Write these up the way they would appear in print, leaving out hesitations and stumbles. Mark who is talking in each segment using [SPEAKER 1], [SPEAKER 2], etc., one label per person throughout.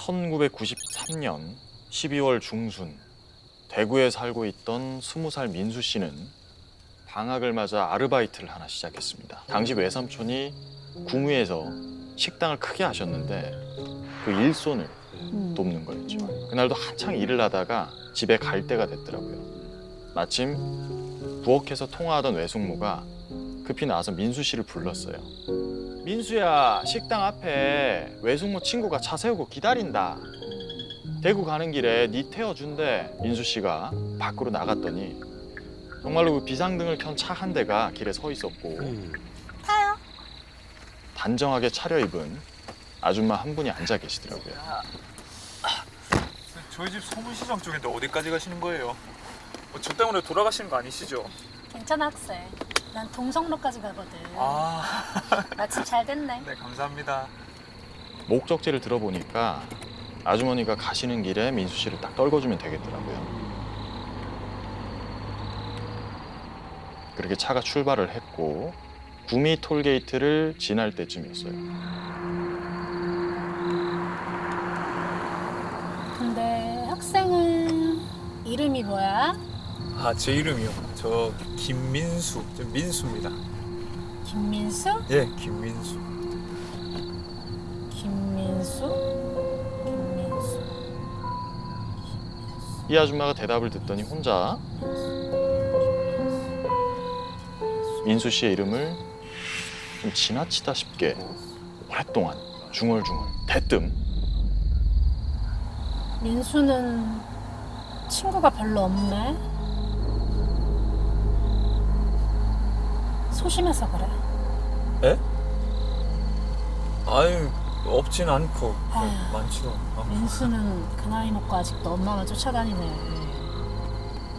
[SPEAKER 1] 1993년 12월 중순 대구에 살고 있던 20살 민수 씨는 방학을 맞아 아르바이트를 하나 시작했습니다. 당시 외삼촌이 구미에서 식당을 크게 하셨는데 그 일손을 돕는 거였죠. 그날도 한창 일을 하다가 집에 갈 때가 됐더라고요. 마침 부엌에서 통화하던 외숙모가 급히 나와서 민수 씨를 불렀어요. 민수야, 식당 앞에 외숙모 친구가 차 세우고 기다린다. 대구 가는 길에 니 태워준대. 민수 씨가 밖으로 나갔더니 정말로 그 비상등을 켠 차 한 대가 길에 서 있었고
[SPEAKER 2] 타요.
[SPEAKER 1] 단정하게 차려입은 아줌마 한 분이 앉아 계시더라고요.
[SPEAKER 3] 저희 집 소문시장 쪽인데 어디까지 가시는 거예요? 저 때문에 돌아가시는 거 아니시죠?
[SPEAKER 2] 괜찮아 학생. 난 동성로까지 가거든.
[SPEAKER 3] 아,
[SPEAKER 2] 마침 잘 됐네.
[SPEAKER 3] 네, 감사합니다.
[SPEAKER 1] 목적지를 들어보니까 아주머니가 가시는 길에 민수 씨를 딱 떨궈주면 되겠더라고요. 그렇게 차가 출발을 했고 구미 톨게이트를 지날 때쯤이었어요.
[SPEAKER 2] 근데 학생은 이름이 뭐야?
[SPEAKER 3] 아, 제 이름이요. 저 김민수, 저 민수입니다.
[SPEAKER 2] 김민수?
[SPEAKER 3] 예, 김민수.
[SPEAKER 2] 김민수? 김민수?
[SPEAKER 1] 이 아줌마가 대답을 듣더니 혼자 민수 씨의 이름을 좀 지나치다 싶게 오랫동안 중얼중얼 대뜸
[SPEAKER 2] 민수는 친구가 별로 없네. 소심해서 그래.
[SPEAKER 3] 에? 아유, 없진 않고
[SPEAKER 2] 아유.
[SPEAKER 3] 많지도 않고.
[SPEAKER 2] 민수는 그 나이 먹고 아직도 엄마만 쫓아다니네.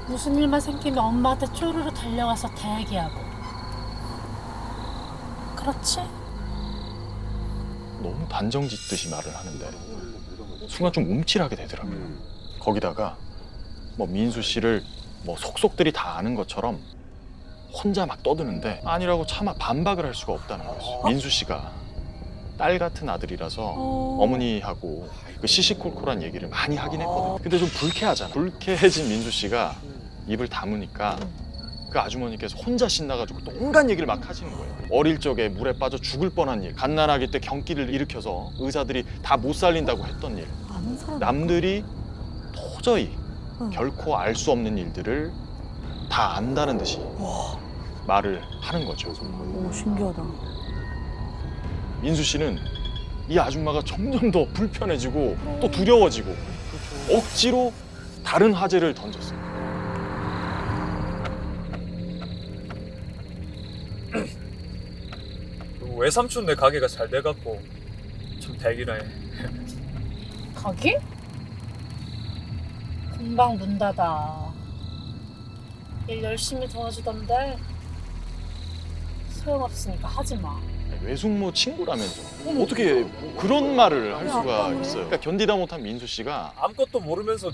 [SPEAKER 2] 무슨 일만 생기면 엄마한테 쪼르르 달려가서 대기하고. 그렇지?
[SPEAKER 1] 너무 단정짓듯이 말을 하는데 순간 좀 움찔하게 되더라고요. 거기다가 뭐 민수 씨를 뭐 속속들이 다 아는 것처럼 혼자 막 떠드는데 아니라고 차마 반박을 할 수가 없다는 거지. 민수 씨가 딸 같은 아들이라서 어머니하고 그 시시콜콜한 얘기를 많이 하긴 했거든. 근데 좀 불쾌하잖아. 불쾌해진 민수 씨가 입을 다무니까 그 아주머니께서 혼자 신나가지고 또 온갖 얘기를 막 하시는 거예요. 어릴 적에 물에 빠져 죽을 뻔한 일, 갓난아기 때 경기를 일으켜서 의사들이 다 못 살린다고 했던 일,
[SPEAKER 2] 아는 사람
[SPEAKER 1] 남들이 도저히 결코 알 수 없는 일들을 다 안다는 듯이 말을 하는 거죠.
[SPEAKER 2] 오, 신기하다.
[SPEAKER 1] 민수 씨는 이 아줌마가 점점 더 불편해지고 또 두려워지고 억지로 다른 화제를 던졌어요.
[SPEAKER 3] 외삼촌네 가게가 잘 돼갖고 참 대기라해.
[SPEAKER 2] 가기? 금방 문 닫아. 일 열심히 도와주던데 소용없으니까 하지 마.
[SPEAKER 1] 외숙모 친구라면서 어떻게 그런 말을 할 수가 있어요. 그러니까 견디다 못한 민수 씨가
[SPEAKER 3] 아무것도 모르면서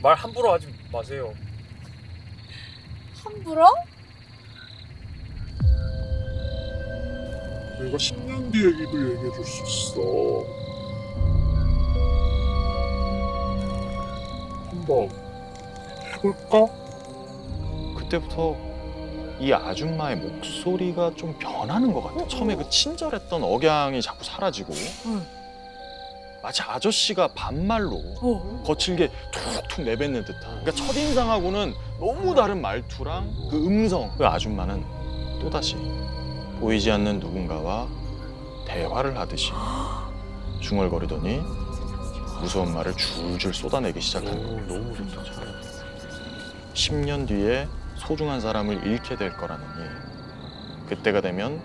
[SPEAKER 3] 말 함부로 하지 마세요.
[SPEAKER 2] 함부로?
[SPEAKER 4] 내가 10년 뒤 얘기도 얘기해 줄 수 있어. 한번 해볼까?
[SPEAKER 1] 그때부터 이 아줌마의 목소리가 좀 변하는 것 같아요. 처음에 그 친절했던 억양이 자꾸 사라지고 마치 아저씨가 반말로 거칠게 툭툭 내뱉는 듯한, 그러니까 첫인상하고는 너무 다른 말투랑 그 음성. 그 아줌마는 또다시 보이지 않는 누군가와 대화를 하듯이 중얼거리더니 무서운 말을 줄줄 쏟아내기 시작한 거예요. 너무 무섭다. 10년 뒤에 소중한 사람을 잃게 될 거라느니 그때가 되면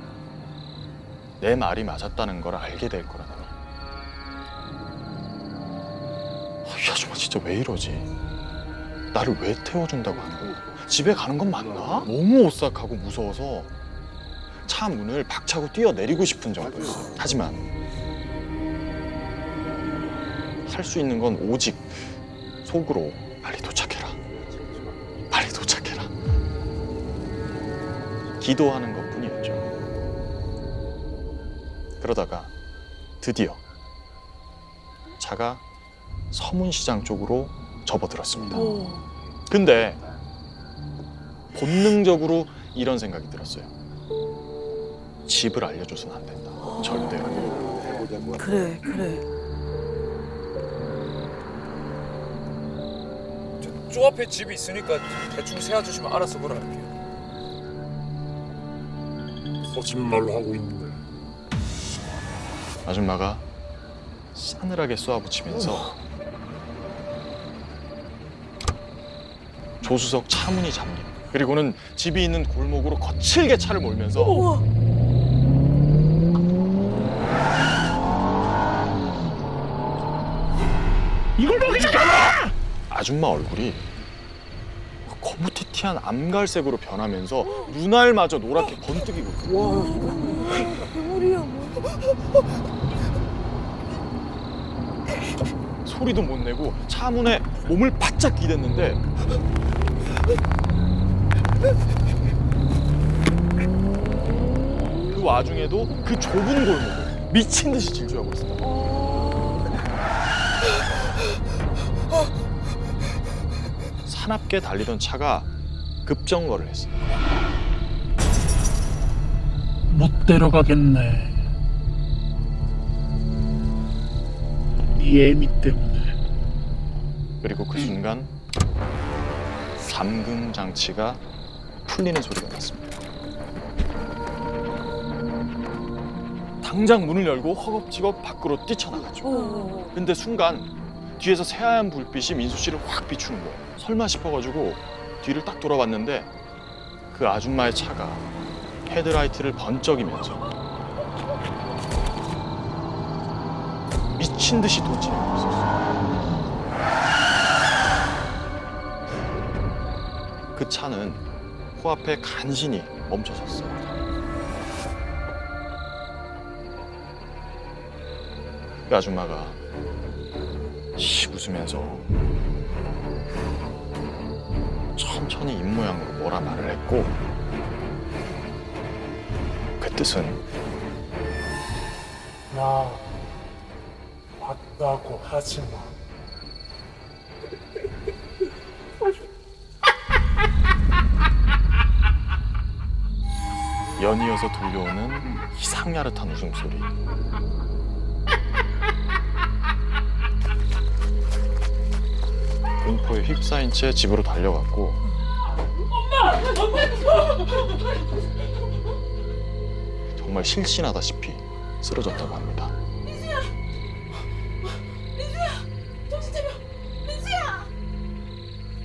[SPEAKER 1] 내 말이 맞았다는 걸 알게 될 거라느니. 이 아줌마 진짜 왜 이러지? 나를 왜 태워준다고 하는 거야? 집에 가는 건 맞나? 너무 오싹하고 무서워서 차 문을 박차고 뛰어내리고 싶은 정도였어요. 하지만 할 수 있는 건 오직 속으로 빨리 도착해라. 빨리 도착해라. 기도하는 것뿐이었죠. 그러다가 드디어 차가 서문시장 쪽으로 접어들었습니다. 근데 본능적으로 이런 생각이 들었어요. 집을 알려줘서는 안 된다. 절대로.
[SPEAKER 5] 그래.
[SPEAKER 3] 저 앞에 집이 있으니까 대충 세워주시면 알아서 걸어갈게요.
[SPEAKER 4] 거짓말로 하고 있네.
[SPEAKER 1] 아줌마가 싸늘하게 쏘아붙이면서 조수석 차문이 잠깁니다. 그리고는 집이 있는 골목으로 거칠게 차를 몰면서
[SPEAKER 4] 이걸 먹이잖아!
[SPEAKER 1] 아줌마 얼굴이 거무튀튀한 암갈색으로 변하면서 눈알마저 노랗게 번뜩이고 소리도 못 내고 차문에 몸을 바짝 기댔는데 그 와중에도 그 좁은 골목을 미친 듯이 질주하고 있습니다. 사납게 달리던 차가 급정거를 했어요.
[SPEAKER 4] 못 데려가겠네. 네 애미 때문에.
[SPEAKER 1] 그리고 그 순간 잠금 장치가 풀리는 소리가 났습니다. 당장 문을 열고 허겁지겁 밖으로 뛰쳐나갔죠. 근데 순간 뒤에서 새하얀 불빛이 민수 씨를 확 비추는 거예요. 설마 싶어가지고 뒤를 딱 돌아봤는데 그 아줌마의 차가 헤드라이트를 번쩍이면서 미친 듯이 돌진하고 있었어요. 그 차는 코앞에 간신히 멈춰섰어요. 그 아줌마가 씩 웃으면서 천천히 입모양으로 뭐라 말을 했고 그 뜻은
[SPEAKER 4] 나 왔다고 하지 마.
[SPEAKER 1] 연이어서 들려오는 이상야릇한 웃음소리. 공포에 휩싸인 채 집으로 달려갔고 정말 실신하다시피 쓰러졌다고 합니다.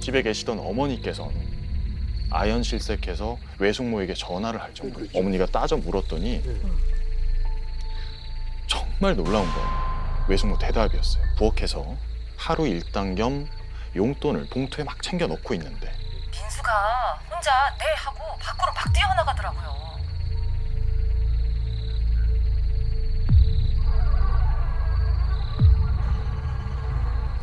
[SPEAKER 1] 집에 계시던 어머니께서는 아연실색해서 외숙모에게 전화를 할 정도로 어머니가 따져 물었더니 정말 놀라운 건 외숙모 대답이었어요. 부엌에서 하루 일당 겸 용돈을 봉투에 막 챙겨 넣고 있는데
[SPEAKER 5] 민수가 혼자 네 하고 밖으로 막 뛰어나가더라고요.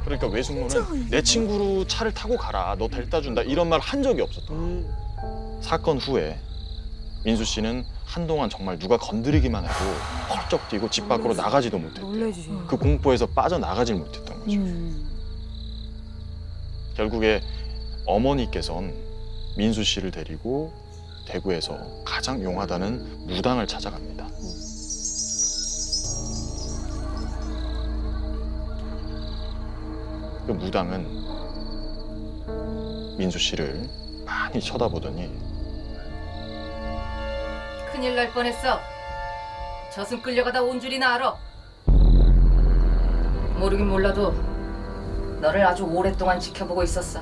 [SPEAKER 1] 그러니까 외숙모는 내 친구로 차를 타고 가라, 너 데려다 준다 이런 말 한 적이 없었던 사건 후에 민수 씨는 한동안 정말 누가 건드리기만 해도 펄쩍 뛰고 집 밖으로 나가지도 못했대요. 그 공포에서 빠져나가질 못했던 거죠. 결국에 어머니께선 민수 씨를 데리고 대구에서 가장 용하다는 무당을 찾아갑니다. 그 무당은 민수 씨를 많이 쳐다보더니
[SPEAKER 5] 큰일 날 뻔했어. 저승 끌려가다 온 줄이나 알아. 모르긴 몰라도 너를 아주 오랫동안 지켜보고 있었어.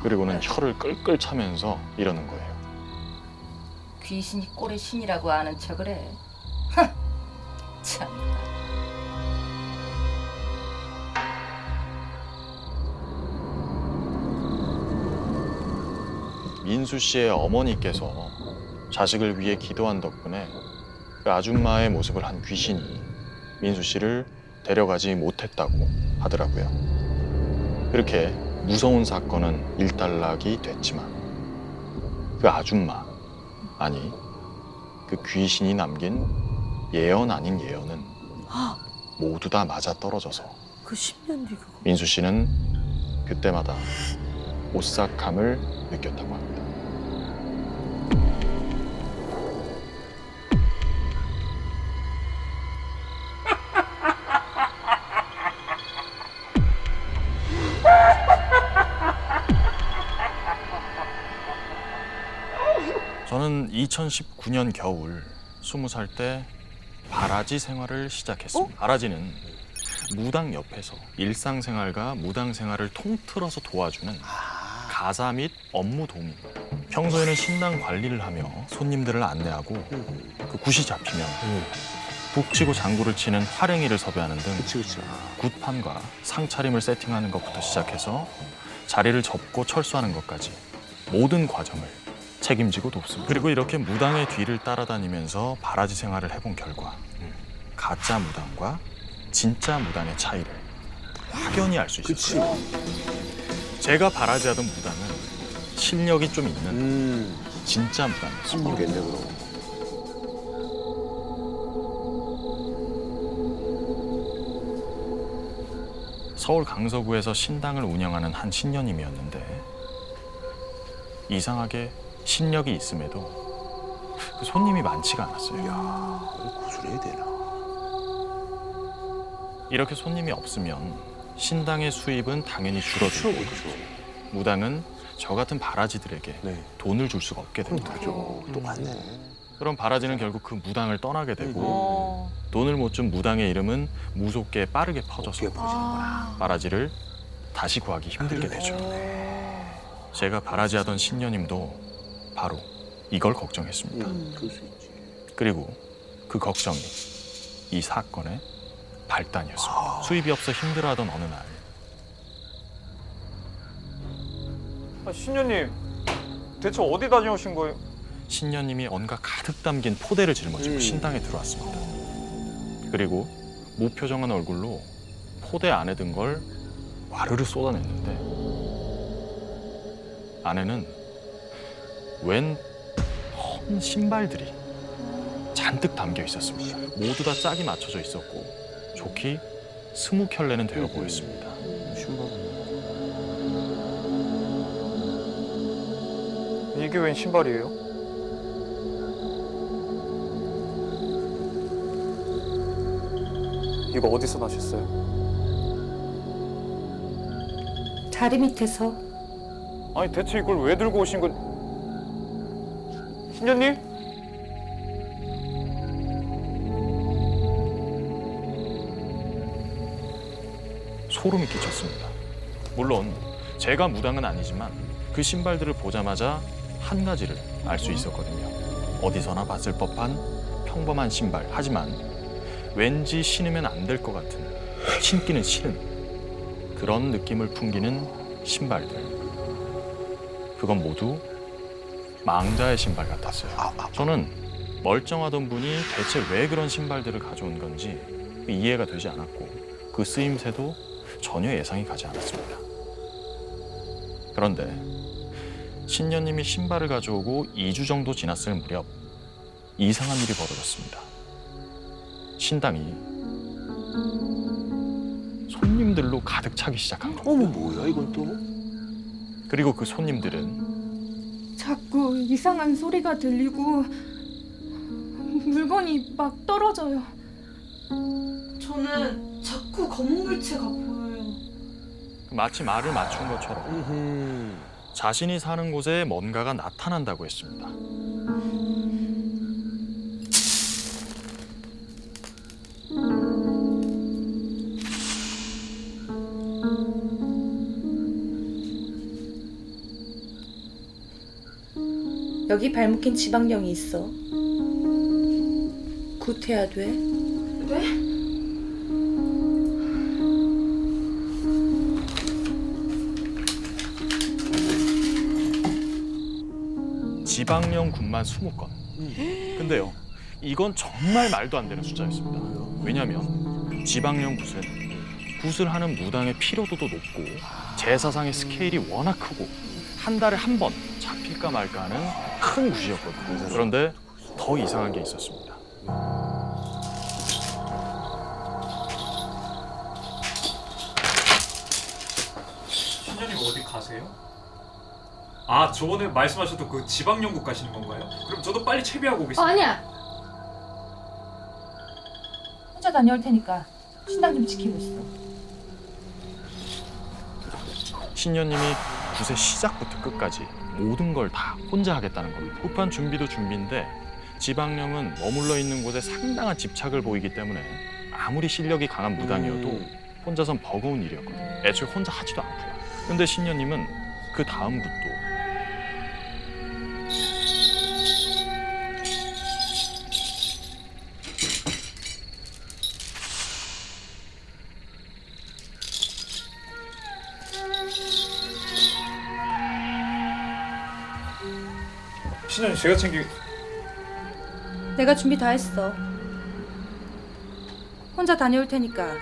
[SPEAKER 1] 그리고는 혀를 끌끌 차면서 이러는 거예요.
[SPEAKER 5] 귀신이 꼴의 신이라고 아는 척을 해. 참.
[SPEAKER 1] 민수 씨의 어머니께서 자식을 위해 기도한 덕분에 그 아줌마의 모습을 한 귀신이 민수 씨를 데려가지 못했다고 하더라고요. 그렇게 무서운 사건은 일단락이 됐지만 그 아줌마, 아니 그 귀신이 남긴 예언 아닌 예언은 모두 다 맞아 떨어져서
[SPEAKER 6] 그 10년 뒤 그거.
[SPEAKER 1] 민수 씨는 그때마다 오싹함을 느꼈다고 합니다. 저는 2019년 겨울 20살 때 바라지 생활을 시작했습니다. 바라지는 무당 옆에서 일상생활과 무당 생활을 통틀어서 도와주는 가사 및 업무 도우미. 평소에는 신당 관리를 하며 손님들을 안내하고 그 굿이 잡히면 북치고 장구를 치는 활행이를 섭외하는 등 굿판과 상차림을 세팅하는 것부터 시작해서 자리를 접고 철수하는 것까지 모든 과정을 책임지고 돕습니다. 그리고 이렇게 무당의 뒤를 따라다니면서 바라지 생활을 해본 결과 가짜 무당과 진짜 무당의 차이를 확연히 알 수 있었어요. 제가 바라지하던 무당은 실력이 좀 있는 진짜 무당이었어요. 서울 강서구에서 신당을 운영하는 한 신녀님이었는데 이상하게 신력이 있음에도 그 손님이 많지가 않았어요.
[SPEAKER 6] 구슬해야 되나?
[SPEAKER 1] 이렇게 손님이 없으면 신당의 수입은 당연히 줄어들고 무당은 저 같은 바라지들에게 돈을 줄 수가 없게 됩니다.
[SPEAKER 6] 똑같네.
[SPEAKER 1] 그럼 바라지는 결국 그 무당을 떠나게 되고 돈을 못 준 무당의 이름은 무속계에 빠르게 퍼져서 바라지를 다시 구하기 힘들게 되죠. 제가 바라지하던 신녀님도 바로 이걸 걱정했습니다.
[SPEAKER 6] 그럴 수 있지.
[SPEAKER 1] 그리고 그 걱정이 이 사건의 발단이었습니다. 수입이 없어 힘들어하던 어느 날
[SPEAKER 3] 신녀님, 대체 어디 다녀오신 거예요?
[SPEAKER 1] 신녀님이 언가 가득 담긴 포대를 짊어지고 신당에 들어왔습니다. 그리고 무표정한 얼굴로 포대 안에 든 걸 와르르 쏟아냈는데 안에는 웬 헌 신발들이 잔뜩 담겨 있었습니다. 모두 다 짝이 맞춰져 있었고 좋기 20켤레는 되어 보였습니다.
[SPEAKER 3] 이게 웬 신발이에요? 이거 어디서 나셨어요?
[SPEAKER 5] 다리 밑에서.
[SPEAKER 3] 아니 대체 이걸 왜 들고 오신 건? 신녀님?
[SPEAKER 1] 소름이 끼쳤습니다. 물론 제가 무당은 아니지만 그 신발들을 보자마자 한 가지를 알 수 있었거든요. 어디서나 봤을 법한 평범한 신발. 하지만 왠지 신으면 안 될 것 같은, 신기는 싫은 그런 느낌을 풍기는 신발들. 그건 모두 망자의 신발 같았어요. 저는 멀쩡하던 분이 대체 왜 그런 신발들을 가져온 건지 이해가 되지 않았고 그 쓰임새도 전혀 예상이 가지 않았습니다. 그런데 신녀님이 신발을 가져오고 2주 정도 지났을 무렵 이상한 일이 벌어졌습니다. 신당이 손님들로 가득 차기 시작한 겁니다.
[SPEAKER 6] 어머 뭐야 이건 또?
[SPEAKER 1] 그리고 그 손님들은
[SPEAKER 7] 자꾸 이상한 소리가 들리고 물건이 막 떨어져요. 저는 자꾸 검은 물체가 보여요.
[SPEAKER 1] 마치 말을 맞춘 것처럼 자신이 사는 곳에 뭔가가 나타난다고 했습니다.
[SPEAKER 8] 여기 발목엔 지방령이 있어. 굿해야 돼.
[SPEAKER 7] 네?
[SPEAKER 1] 지방령 굿만 20건. 근데요, 이건 정말 말도 안 되는 숫자였습니다. 왜냐하면 지방령 굿은 굿을 하는 무당의 피로도도 높고 제사상의 스케일이 워낙 크고 한 달에 한 번 잡힐까 말까 하는 큰 굿이었거든요. 그런데 더 이상한 게 있었습니다.
[SPEAKER 3] 어디 가세요? 아, 저번에 말씀하셨던 그 지방연구 가시는 건가요? 그럼 저도 빨리 채비하고 오겠습니다.
[SPEAKER 5] 아니야.
[SPEAKER 8] 혼자 다녀올 테니까 신당 좀 지키고 있어.
[SPEAKER 1] 신녀님이 굿의 시작부터 끝까지 모든 걸 다 혼자 하겠다는 겁니다. 급한 준비도 준비인데 지방령은 머물러 있는 곳에 상당한 집착을 보이기 때문에 아무리 실력이 강한 무당이어도 혼자선 버거운 일이었거든요. 애초에 혼자 하지도 않고요. 근데 신녀님은 그 다음부터
[SPEAKER 3] 신현이 제가 챙기.
[SPEAKER 8] 내가 준비 다 했어. 혼자 다녀올 테니까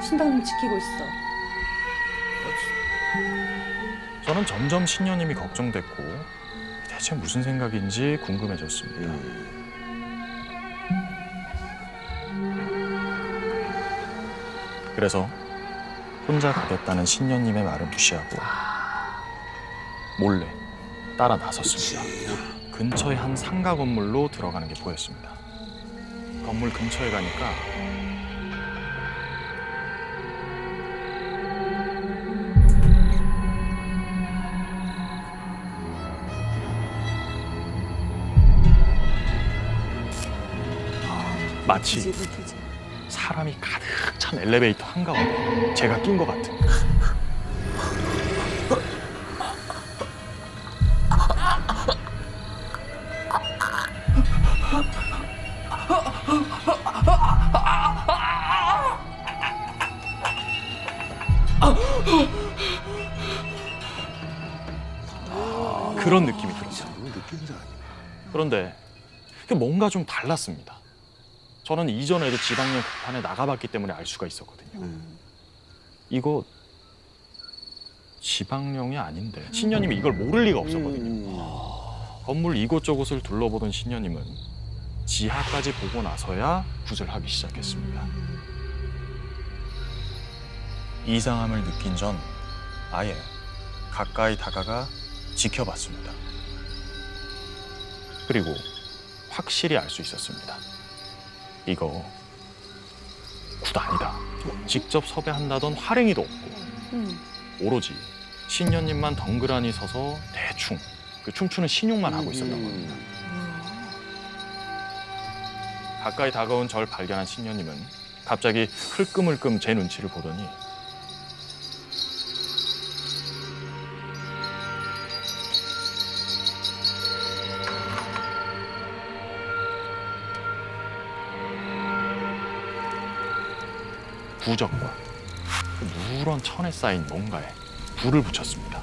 [SPEAKER 8] 신당 좀 지키고 있어.
[SPEAKER 1] 저는 점점 신녀님이 걱정됐고 대체 무슨 생각인지 궁금해졌습니다. 그래서 혼자 가겠다는 신녀님의 말을 무시하고 몰래 따라 나섰습니다. 근처의 한 상가 건물로 들어가는 게 보였습니다. 건물 근처에 가니까 마치 사람이 가득 찬 엘리베이터 한가운데 제가 낀 것 같은. 그런 느낌이 들었어요. 그런데 뭔가 좀 달랐습니다. 저는 이전에도 지방령 극판에 나가봤기 때문에 알 수가 있었거든요. 이거 지방령이 아닌데 신녀님이 이걸 모를 리가 없었거든요. 건물 이곳저곳을 둘러보던 신녀님은 지하까지 보고 나서야 굿을 하기 시작했습니다. 이상함을 느낀 전 아예 가까이 다가가 지켜봤습니다. 그리고 확실히 알 수 있었습니다. 이거 굿 아니다. 직접 섭외한다던 활행이도 없고 오로지 신녀님만 덩그러니 서서 대충 그 춤추는 신용만 하고 있었던 겁니다. 가까이 다가온 절 발견한 신녀님은 갑자기 흘끔흘끔 제 눈치를 보더니 부적과 그 누런 천에 쌓인 뭔가에 불을 붙였습니다.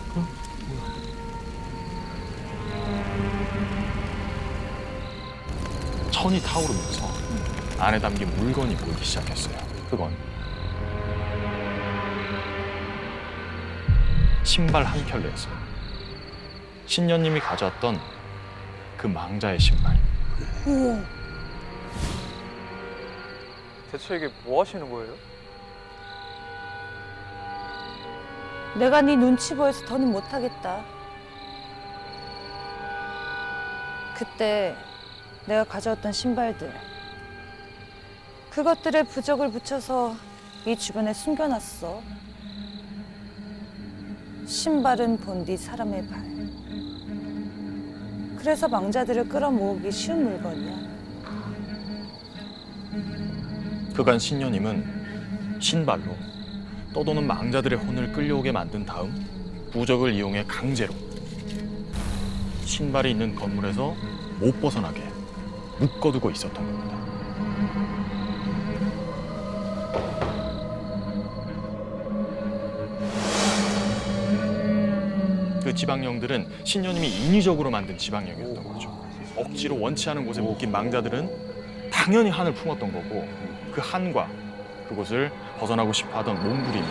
[SPEAKER 1] 천이 타오르면서 안에 담긴 물건이 보이기 시작했어요. 그건 신발 한 켤레였어요. 신녀님이 가져왔던 그 망자의 신발.
[SPEAKER 3] 대체 이게 뭐 하시는 거예요?
[SPEAKER 8] 내가 네 눈치 보여서 더는 못하겠다. 그때 내가 가져왔던 신발들, 그것들에 부적을 붙여서 이 주변에 숨겨놨어. 신발은 본디 사람의 발. 그래서 망자들을 끌어모으기 쉬운 물건이야.
[SPEAKER 1] 그간 신녀님은 신발로 떠도는 망자들의 혼을 끌려오게 만든 다음 부적을 이용해 강제로 신발이 있는 건물에서 못 벗어나게 묶어두고 있었던 겁니다. 그 지방령들은 신녀님이 인위적으로 만든 지방령이었던 거죠. 억지로 원치 않은 곳에 묶인 망자들은 당연히 한을 품었던 거고 그 한과 그곳을 벗어나고 싶어하던 몸부림이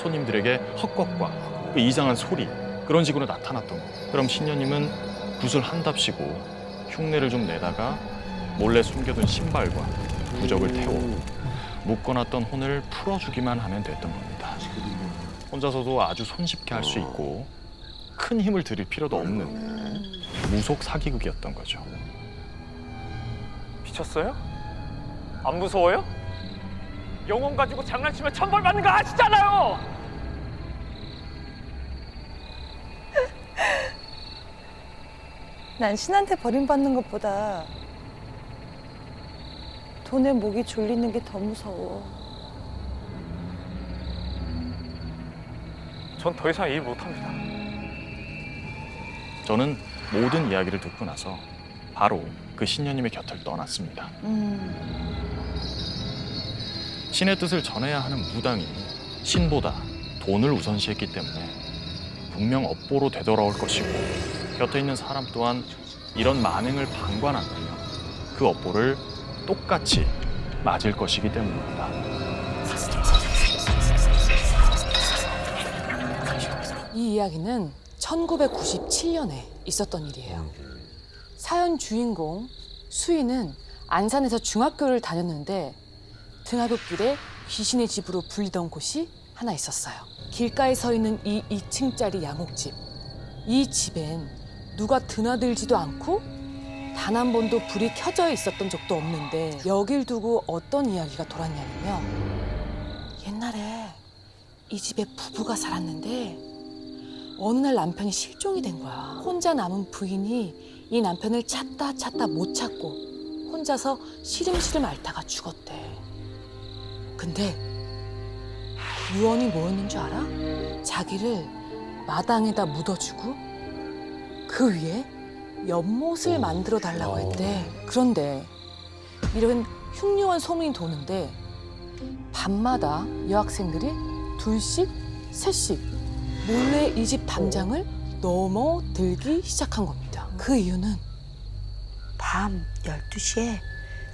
[SPEAKER 1] 손님들에게 헛것과 그 이상한 소리 그런 식으로 나타났던 거예요. 그럼 신녀님은 굿을 한답시고 흉내를 좀 내다가 몰래 숨겨둔 신발과 부적을 태워 묶어놨던 혼을 풀어주기만 하면 됐던 겁니다. 혼자서도 아주 손쉽게 할 수 있고 큰 힘을 들일 필요도 없는 무속 사기극이었던 거죠.
[SPEAKER 9] 미쳤어요? 안 무서워요? 영혼 가지고 장난치면 천벌 받는 거 아시잖아요!
[SPEAKER 8] 난 신한테 버림받는 것보다 돈에 목이 졸리는 게 더 무서워.
[SPEAKER 9] 전 더 이상 일 못합니다.
[SPEAKER 1] 저는 모든 이야기를 듣고 나서 바로 그 신녀님의 곁을 떠났습니다. 신의 뜻을 전해야 하는 무당이 신보다 돈을 우선시했기 때문에 분명 업보로 되돌아올 것이고 곁에 있는 사람 또한 이런 만행을 방관한다면 그 업보를 똑같이 맞을 것이기 때문입니다.
[SPEAKER 10] 이 이야기는 1997년에 있었던 일이에요. 사연 주인공 수희는 안산에서 중학교를 다녔는데 등하굣길에 귀신의 집으로 불리던 곳이 하나 있었어요. 길가에 서 있는 이 2층짜리 양옥집. 이 집엔 누가 드나들지도 않고 단 한 번도 불이 켜져 있었던 적도 없는데 여길 두고 어떤 이야기가 돌았냐면요. 옛날에 이 집에 부부가 살았는데 어느 날 남편이 실종이 된 거야. 혼자 남은 부인이 이 남편을 찾다 못 찾고 혼자서 시름시름 앓다가 죽었대. 근데 유언이 뭐였는 줄 알아? 자기를 마당에다 묻어주고 그 위에 연못을 만들어 달라고 했대. 그런데 이런 흉흉한 소문이 도는데 밤마다 여학생들이 둘씩 셋씩 몰래 이 집 담장을 넘어들기 시작한 겁니다. 그 이유는
[SPEAKER 11] 밤 12시에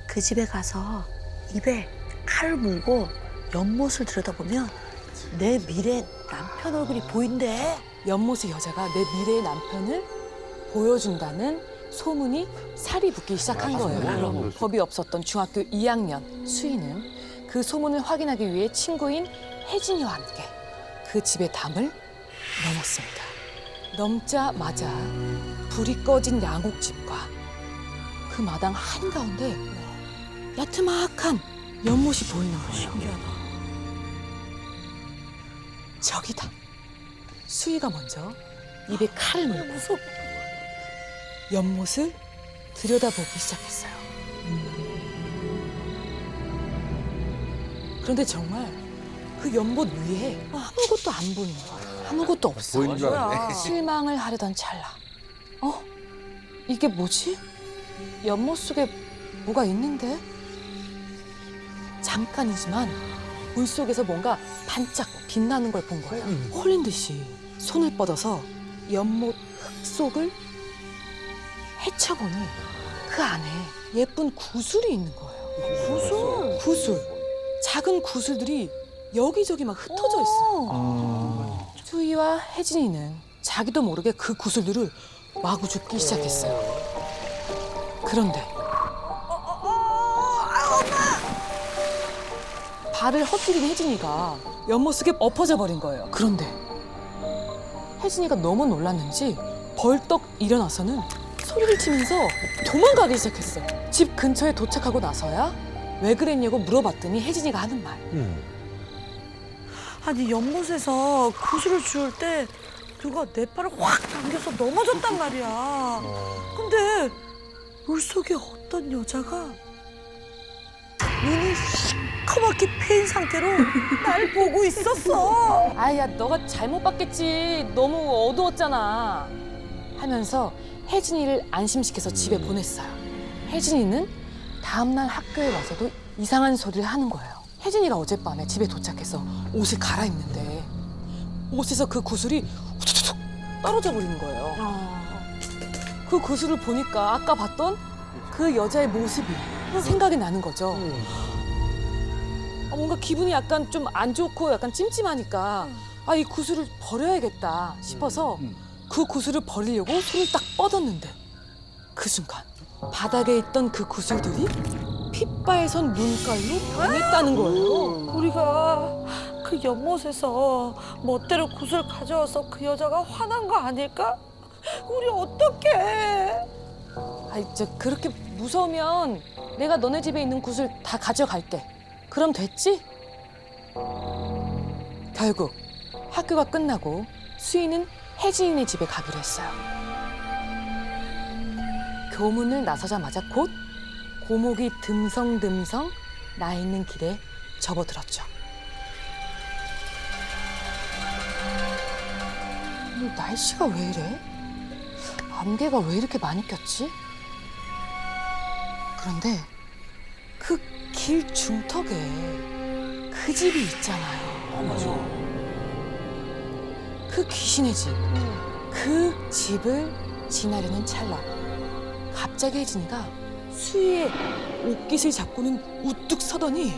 [SPEAKER 11] 그 집에 가서 입에 칼을 물고 연못을 들여다보면 내 미래 남편 얼굴이 보인대.
[SPEAKER 10] 연못의 여자가 내 미래의 남편을 보여준다는 소문이 살이 붙기 시작한 거예요. 겁이 없었던 중학교 2학년 수희는 그 소문을 확인하기 위해 친구인 혜진이와 함께 그 집의 담을 넘었습니다. 넘자마자 불이 꺼진 양옥집과 그 마당 한가운데 야트막한 연못이 보이는 거예요.
[SPEAKER 11] 신기하다.
[SPEAKER 10] 저기다. 수희가 먼저 입에 칼을 물고 연못을 들여다보기 시작했어요. 그런데 정말 그 연못 위에 아무것도 안 보이는 거예요. 아무것도 없어.
[SPEAKER 6] 보이는 줄 알았네.
[SPEAKER 10] 실망을 하려던 찰나. 이게 뭐지? 연못 속에 뭐가 있는데? 잠깐이지만 물속에서 뭔가 반짝 빛나는 걸 본 거예요. 홀린 듯이 손을 뻗어서 연못 흙 속을 헤쳐보니 그 안에 예쁜 구슬이 있는 거예요. 구슬. 작은 구슬들이 여기저기 막 흩어져 있어요. 수희와 혜진이는 자기도 모르게 그 구슬들을 마구 줍기 시작했어요. 그런데 발을 헛디딘 혜진이가 연못 속에 엎어져 버린 거예요. 그런데 혜진이가 너무 놀랐는지 벌떡 일어나서는 소리를 치면서 도망가기 시작했어요. 집 근처에 도착하고 나서야 왜 그랬냐고 물어봤더니 혜진이가 하는 말.
[SPEAKER 11] 아니 연못에서 구슬을 주울 때 누가 내 팔을 확 당겨서 넘어졌단 말이야. 근데 물속에 어떤 여자가 눈이 시커멓게 패인 상태로 날 보고 있었어.
[SPEAKER 10] 아야, 너가 잘못 봤겠지. 너무 어두웠잖아. 하면서 혜진이를 안심시켜서 집에 보냈어요. 혜진이는 다음날 학교에 와서도 이상한 소리를 하는 거예요. 혜진이가 어젯밤에 집에 도착해서 옷을 갈아입는데 옷에서 그 구슬이 후두둑 떨어져 버리는 거예요. 그 구슬을 보니까 아까 봤던 그 여자의 모습이 생각이 나는 거죠. 뭔가 기분이 약간 좀 안 좋고 약간 찜찜하니까 이 구슬을 버려야겠다 싶어서 그 구슬을 버리려고 손을 딱 뻗었는데 그 순간 바닥에 있던 그 구슬들이 핏바에선 눈깔로 변했다는 거예요.
[SPEAKER 11] 우리가 그 연못에서 멋대로 굿을 가져와서 그 여자가 화난 거 아닐까? 우리 어떡해?
[SPEAKER 10] 아이, 그렇게 무서우면 내가 너네 집에 있는 굿을 다 가져갈게. 그럼 됐지? 결국 학교가 끝나고 수희는 혜진이네 집에 가기로 했어요. 교문을 나서자마자 곧 고목이 듬성듬성 나 있는 길에 접어들었죠. 오늘 날씨가 왜 이래? 안개가 왜 이렇게 많이 꼈지? 그런데 그 길 중턱에 그 집이 있잖아요.
[SPEAKER 6] 맞아.
[SPEAKER 10] 그 귀신의 집. 그 집을 지나려는 찰나 갑자기 혜진이가 수희의 옷깃을 잡고는 우뚝 서더니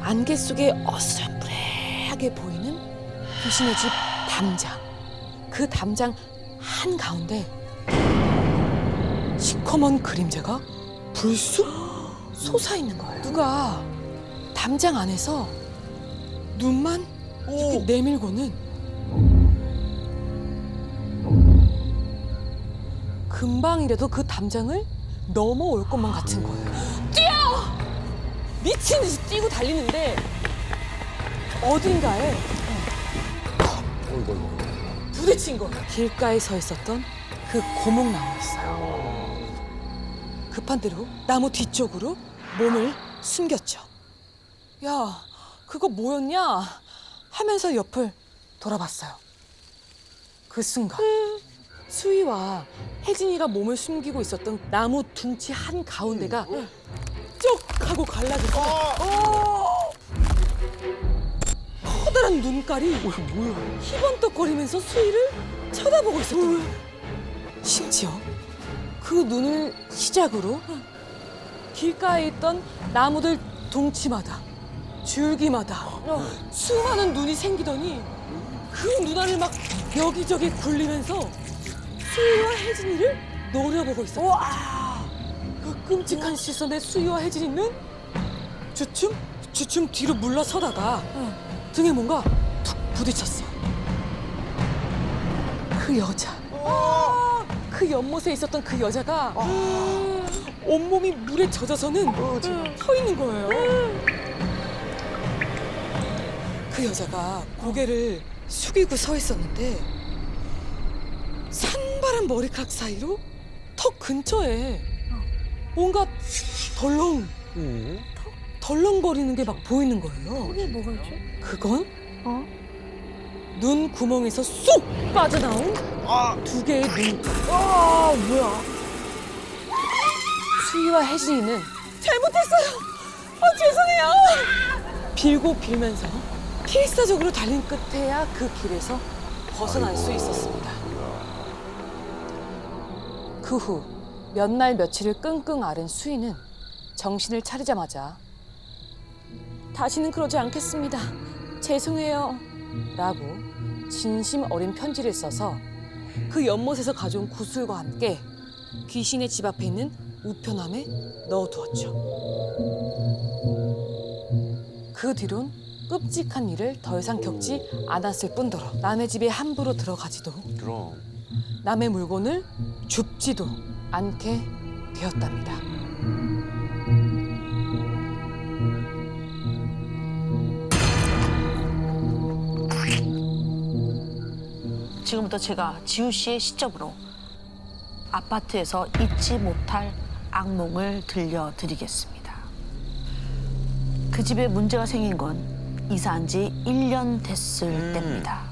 [SPEAKER 10] 안개 속에 어스렁부레하게 보이는 귀신의 집 담장. 그 담장 한가운데 시커먼 그림자가 불쑥 솟아있는 거예요. 누가 담장 안에서 눈만 이렇게 내밀고는 금방이라도 그 담장을 넘어올 것만 같은 거예요. 뛰어! 미친 듯이 뛰고 달리는데 어딘가에 부딪힌 거예요. 길가에 서 있었던 그 고목나무였어요. 급한 대로 나무 뒤쪽으로 몸을 숨겼죠. 야, 그거 뭐였냐? 하면서 옆을 돌아봤어요. 그 순간 수희와 혜진이가 몸을 숨기고 있었던 나무 둥치 한 가운데가 쪽 하고 갈라져서 커다란 눈깔이 희번떡거리면서 수희를 쳐다보고 있었던 거예요. 심지어 그 눈을 시작으로 길가에 있던 나무들 둥치마다 줄기마다 수많은 눈이 생기더니 그 눈알을 막 여기저기 굴리면서 수희와 혜진이를 노려보고 있었어요. 그 끔찍한 시선에 수희와 혜진이는 주춤 뒤로 물러서다가 등에 뭔가 툭 부딪혔어. 그 여자. 그 연못에 있었던 그 여자가 온몸이 물에 젖어서는 서 있는 거예요. 그 여자가 고개를 숙이고 서 있었는데 산발한 머리카락 사이로 턱 근처에 뭔가 덜렁거리는 게 막 보이는 거예요.
[SPEAKER 11] 그게 뭐가 있지?
[SPEAKER 10] 그건 눈 구멍에서 쏙 빠져나온 두 개의 눈.
[SPEAKER 11] 뭐야?
[SPEAKER 10] 수희와 혜진이는 잘못했어요. 죄송해요. 빌고 빌면서 필사적으로 달린 끝에야 그 길에서 벗어날 수 있었습니다. 그 후 몇 날 며칠을 끙끙 앓은 수희는 정신을 차리자마자 다시는 그러지 않겠습니다. 죄송해요. 라고 진심 어린 편지를 써서 그 연못에서 가져온 구슬과 함께 귀신의 집 앞에 있는 우편함에 넣어두었죠. 그 뒤론 끔찍한 일을 더 이상 겪지 않았을 뿐더러 남의 집에 함부로 들어가지도 남의 물건을 줍지도 않게 되었답니다.
[SPEAKER 12] 지금부터 제가 지우 씨의 시점으로 아파트에서 잊지 못할 악몽을 들려드리겠습니다. 그 집에 문제가 생긴 건 이사한 지 1년 됐을 때입니다.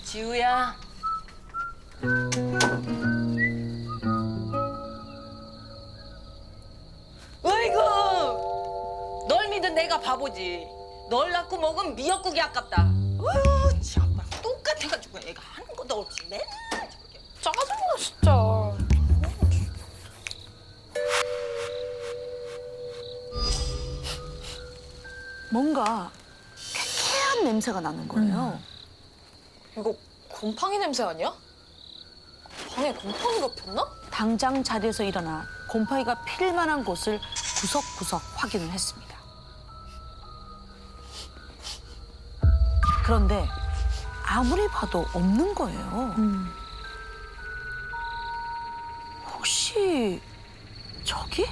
[SPEAKER 8] 지우야. 어이구, 널 믿은 내가 바보지. 널 낳고 먹은 미역국이 아깝다. 어휴, 정말 똑같아가지고 애가 하는 것도 없지. 맨날 저렇게.
[SPEAKER 12] 짜증나 진짜. 뭔가 쾌쾌한 냄새가 나는 거예요.
[SPEAKER 7] 이거 곰팡이 냄새 아니야? 방에 곰팡이가 폈나?
[SPEAKER 12] 당장 자리에서 일어나 곰팡이가 필 만한 곳을 구석구석 확인을 했습니다. 그런데 아무리 봐도 없는 거예요. 혹시 저기?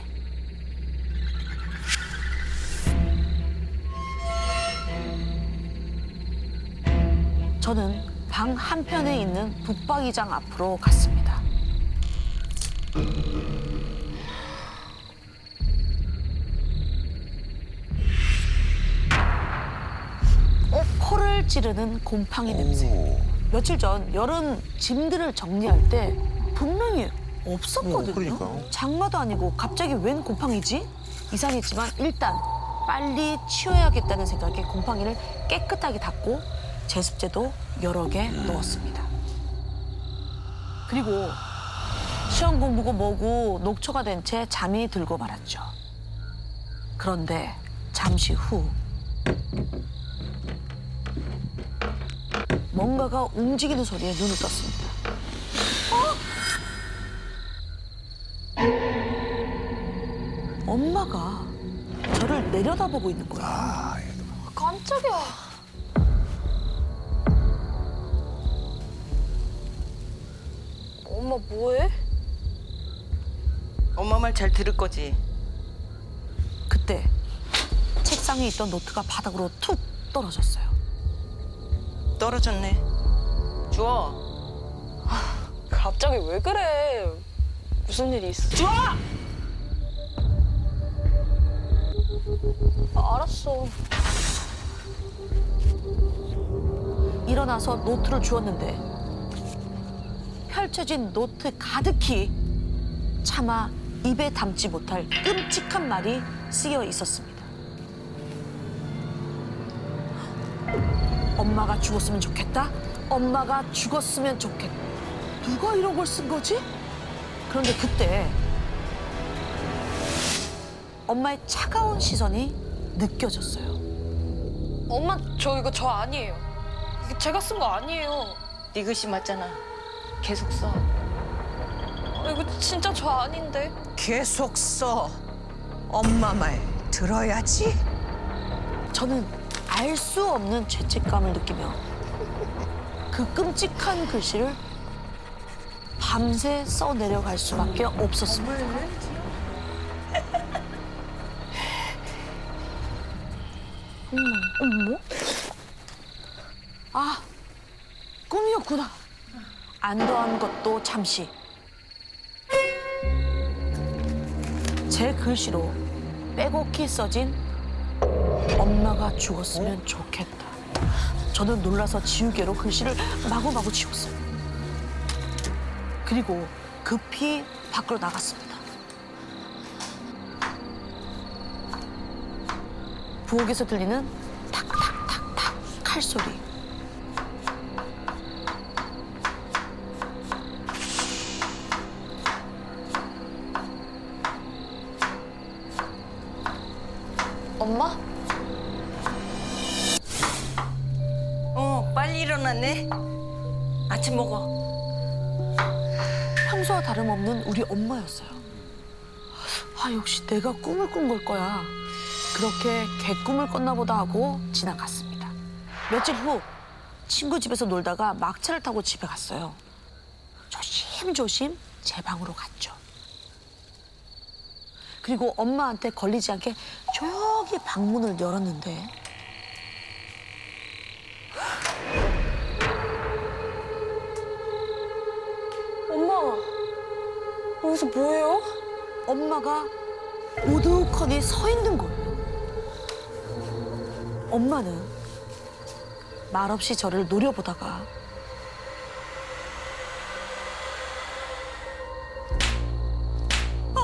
[SPEAKER 12] 저는 방 한편에 있는 붙박이장 앞으로 갔습니다. 코를 찌르는 곰팡이 냄새. 며칠 전 여름 짐들을 정리할 때 분명히 없었거든요.
[SPEAKER 6] 그러니까요.
[SPEAKER 12] 장마도 아니고 갑자기 웬 곰팡이지? 이상했지만 일단 빨리 치워야겠다는 생각에 곰팡이를 깨끗하게 닦고 제습제도 여러 개 넣었습니다. 그리고 시험 공부고 뭐고 녹초가 된 채 잠이 들고 말았죠. 그런데 잠시 후 뭔가가 움직이는 소리에 눈을 떴습니다. 엄마가 저를 내려다보고 있는 거예요.
[SPEAKER 7] 깜짝이야. 엄마 뭐해?
[SPEAKER 8] 엄마 말 잘 들을 거지?
[SPEAKER 12] 그때 책상에 있던 노트가 바닥으로 툭 떨어졌어요.
[SPEAKER 8] 떨어졌네. 주워.
[SPEAKER 7] 갑자기 왜 그래? 무슨 일이 있어?
[SPEAKER 8] 주워!
[SPEAKER 7] 알았어.
[SPEAKER 12] 일어나서 노트를 주웠는데 펼쳐진 노트 가득히 차마 입에 담지 못할 끔찍한 말이 쓰여 있었습니다. 엄마가 죽었으면 좋겠다. 엄마가 죽었으면 좋겠다. 누가 이런 걸 쓴 거지? 그런데 그때 엄마의 차가운 시선이 느껴졌어요.
[SPEAKER 7] 엄마 저 이거 저 아니에요. 이게 제가 쓴 거 아니에요.
[SPEAKER 8] 네 글씨 맞잖아. 계속 써.
[SPEAKER 7] 이거 진짜 저 아닌데.
[SPEAKER 11] 계속 써. 엄마 말 들어야지.
[SPEAKER 12] 저는 알 수 없는 죄책감을 느끼며 그 끔찍한 글씨를 밤새 써내려갈 수밖에 없었습니다. 어머? 아, 꿈이었구나. 안도한 것도 잠시. 제 글씨로 빼곡히 써진 엄마가 죽었으면 좋겠다. 저는 놀라서 지우개로 글씨를 마구마구 지웠어요. 그리고 급히 밖으로 나갔습니다. 부엌에서 들리는 탁탁탁탁 칼소리.
[SPEAKER 7] 엄마?
[SPEAKER 8] 빨리 일어났네. 아침 먹어.
[SPEAKER 12] 평소와 다름없는 우리 엄마였어요. 아, 역시 내가 꿈을 꾼 걸 거야. 그렇게 개꿈을 꿨나 보다 하고 지나갔습니다. 며칠 후 친구 집에서 놀다가 막차를 타고 집에 갔어요. 조심조심 제 방으로 갔죠. 그리고 엄마한테 걸리지 않게 조용히 방문을 열었는데
[SPEAKER 7] 엄마 여기서 뭐해요?
[SPEAKER 12] 엄마가 우두커니 서 있는 거예요. 엄마는 말없이 저를 노려보다가
[SPEAKER 11] 뭐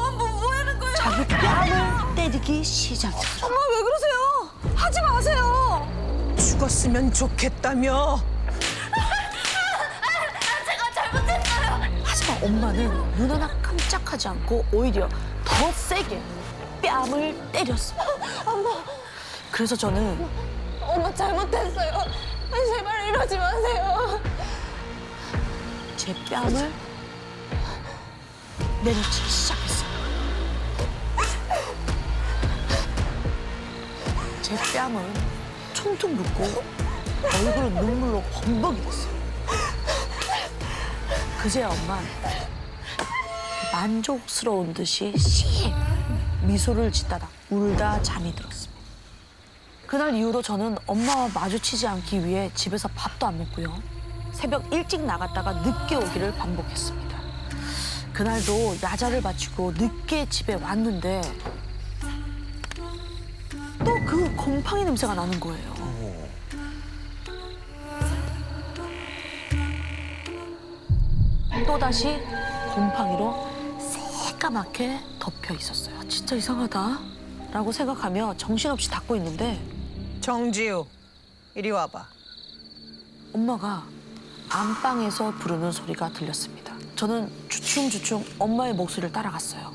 [SPEAKER 11] 하는 거야?
[SPEAKER 12] 자기 뺨을 때리기 시작했어요.
[SPEAKER 11] 엄마 왜 그러세요? 하지 마세요. 죽었으면 좋겠다며.
[SPEAKER 12] 하지만 엄마는 눈 하나 깜짝하지 않고 오히려 더 세게 뺨을 때렸어요. 그래서 저는
[SPEAKER 7] 엄마 잘못했어요. 제발 이러지 마세요.
[SPEAKER 12] 제 뺨을 내려치기 시작했어요. 제 뺨을 퉁퉁 붓고
[SPEAKER 11] 얼굴은 눈물로 범벅이 됐어요. 그제야 엄마는 만족스러운 듯이 씩 미소를 짓다가 울다 잠이 들었습니다. 그날 이후로 저는 엄마와 마주치지 않기 위해 집에서 밥도 안 먹고요. 새벽 일찍 나갔다가 늦게 오기를 반복했습니다. 그날도 야자를 마치고 늦게 집에 왔는데 또 그 곰팡이 냄새가 나는 거예요. 또다시 곰팡이로 새까맣게 덮여 있었어요. 진짜 이상하다 라고 생각하며 정신없이 닦고 있는데
[SPEAKER 8] 정지우, 이리 와봐.
[SPEAKER 11] 엄마가 안방에서 부르는 소리가 들렸습니다. 저는 주춤주춤 엄마의 목소리를 따라갔어요.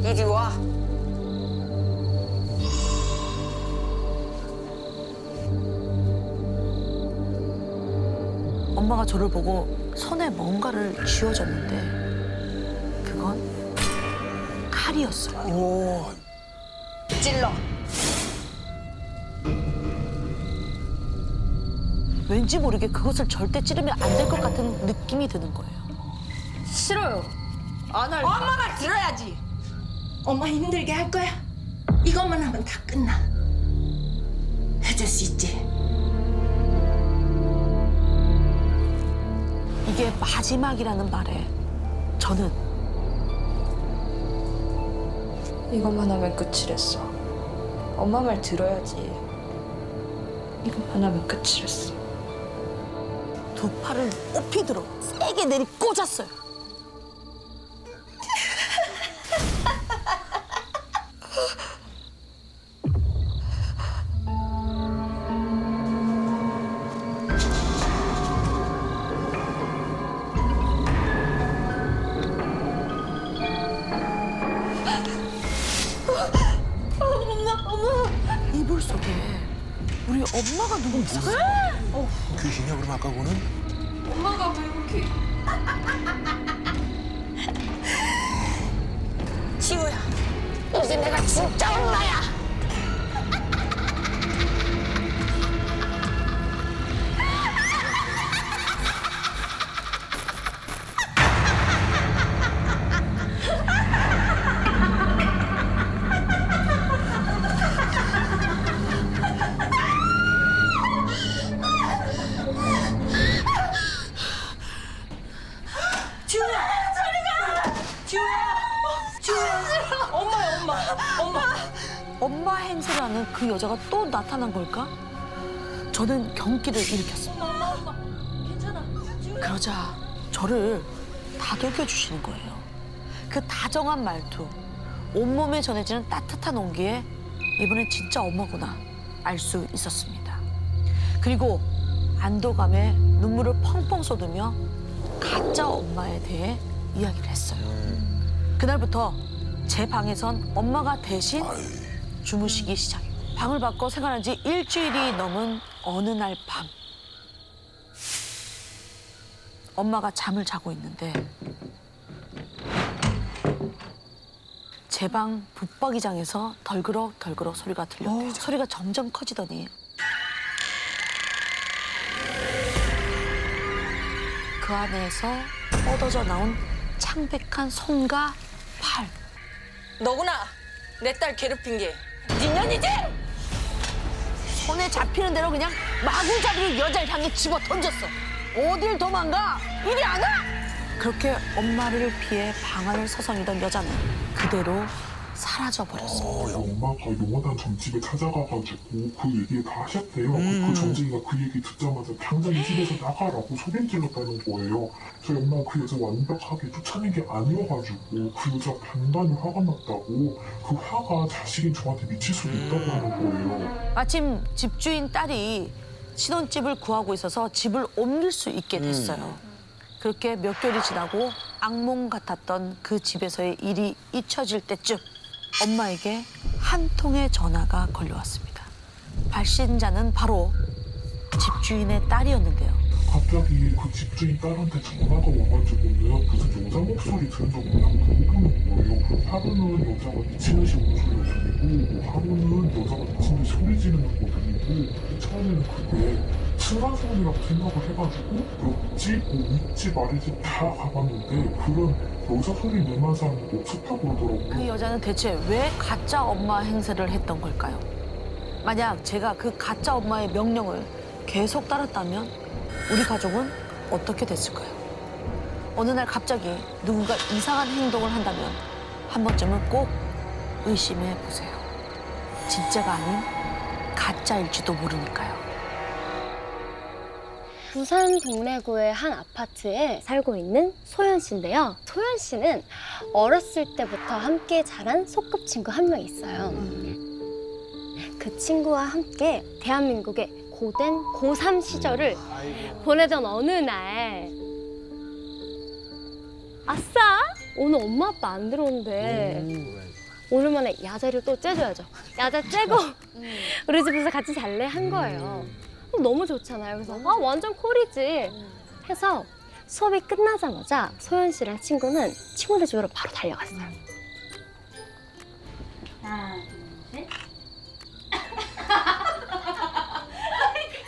[SPEAKER 8] 이리 와.
[SPEAKER 11] 엄마가 저를 보고 손에 뭔가를 쥐어줬는데 그건 칼이었어요.
[SPEAKER 8] 오. 찔러.
[SPEAKER 11] 왠지 모르게 그것을 절대 찌르면 안 될 것 같은 느낌이 드는 거예요.
[SPEAKER 8] 싫어요. 안 할. 엄마가 들어야지.
[SPEAKER 13] 엄마 힘들게 할 거야? 이것만 하면 다 끝나. 해줄 수 있지?
[SPEAKER 11] 이게 마지막이라는 말에 저는
[SPEAKER 7] 이것만 하면 끝이랬어. 엄마 말 들어야지. 이것만 하면 끝이랬어.
[SPEAKER 11] 두 팔을 높이 들어 세게 내리 꽂았어요. 이불 속에 우리 엄마가 누구 있었어요.
[SPEAKER 6] 귀신이야 그럼 아까 보는?
[SPEAKER 7] 엄마가 왜 이렇게...
[SPEAKER 8] 지우야, 이제 내가 진짜 엄마야.
[SPEAKER 11] 엄마 행세라는 그 여자가 또 나타난 걸까? 저는 경기를 일으켰습니다.
[SPEAKER 7] 엄마, 괜찮아.
[SPEAKER 11] 그러자 저를 다독여 주시는 거예요. 그 다정한 말투, 온몸에 전해지는 따뜻한 온기에 이번엔 진짜 엄마구나 알 수 있었습니다. 그리고 안도감에 눈물을 펑펑 쏟으며 가짜 엄마에 대해 이야기를 했어요. 그날부터 제 방에선 엄마가 대신 주무시기 시작했고 방을 바꿔 생활한 지 일주일이 넘은 어느 날 밤 엄마가 잠을 자고 있는데 제 방 붙박이장에서 덜그럭 소리가 들렸대요. 소리가 점점 커지더니 그 안에서 뻗어져 나온 창백한 손과 팔.
[SPEAKER 8] 너구나. 내 딸 괴롭힌 게. 네 년이지?
[SPEAKER 11] 손에 잡히는 대로 그냥 마구잡이로 여자를 향해 집어 던졌어. 어딜 도망가? 이리 안 와! 그렇게 엄마를 피해 방 안을 서성이던 여자는 그대로 사라져버렸습니다.
[SPEAKER 4] 엄마가 용화단 점집에 찾아가가지고 그 얘기 다 하셨대요. 그 점쟁이가 그 얘기 듣자마자 당장 이 집에서 나가라고 소리 질렀다는 거예요. 저희 엄마가 그 여자 완벽하게 쫓아낸 게 아니어가지고 그 여자 단단히 화가 났다고 그 화가 자식인 저한테 미칠 수도 있다고 하는 거예요.
[SPEAKER 11] 마침 집주인 딸이 신혼집을 구하고 있어서 집을 옮길 수 있게 됐어요. 그렇게 몇 개월이 지나고 악몽 같았던 그 집에서의 일이 잊혀질 때쯤 엄마에게 한 통의 전화가 걸려왔습니다. 발신자는 바로 집주인의 딸이었는데요.
[SPEAKER 4] 갑자기 그 집주인 딸한테 전화가 와가지고는 무슨 여자 목소리 들은 적 없냐고 물어보는 거예요. 하루는 여자가 미치는 식 목소리가 들리고 하루는 여자가 미친 듯이 소리 지르는 거 들리고 처음에는 그게 층간 소리라고 생각을 해가지고 옆집, 윗집, 아래집 다 가봤는데 그런 여자 소리 내는 사람이 없었다고 그러더라고요.
[SPEAKER 12] 그 여자는 대체 왜 가짜 엄마 행세를 했던 걸까요? 만약 제가 그 가짜 엄마의 명령을 계속 따랐다면 우리 가족은 어떻게 됐을까요? 어느 날 갑자기 누군가 이상한 행동을 한다면 한 번쯤은 꼭 의심해 보세요. 진짜가 아닌 가짜일지도 모르니까요.
[SPEAKER 14] 부산 동래구의 한 아파트에 살고 있는 소연 씨인데요. 소연 씨는 어렸을 때부터 함께 자란 소꿉친구 한 명 있어요. 그 친구와 함께 대한민국의 고된 고3 시절을 보내던 어느 날 아싸! 오늘 엄마 아빠 안 들어온대. 오늘만에 야자를 또 째줘야죠. 야자 째고 우리 집에서 같이 잘래 한 거예요. 너무 좋잖아요. 그래서 아 완전 콜이지 해서 수업이 끝나자마자 소연 씨랑 친구는 친구네 집으로 바로 달려갔어요. 하나, 둘, 셋.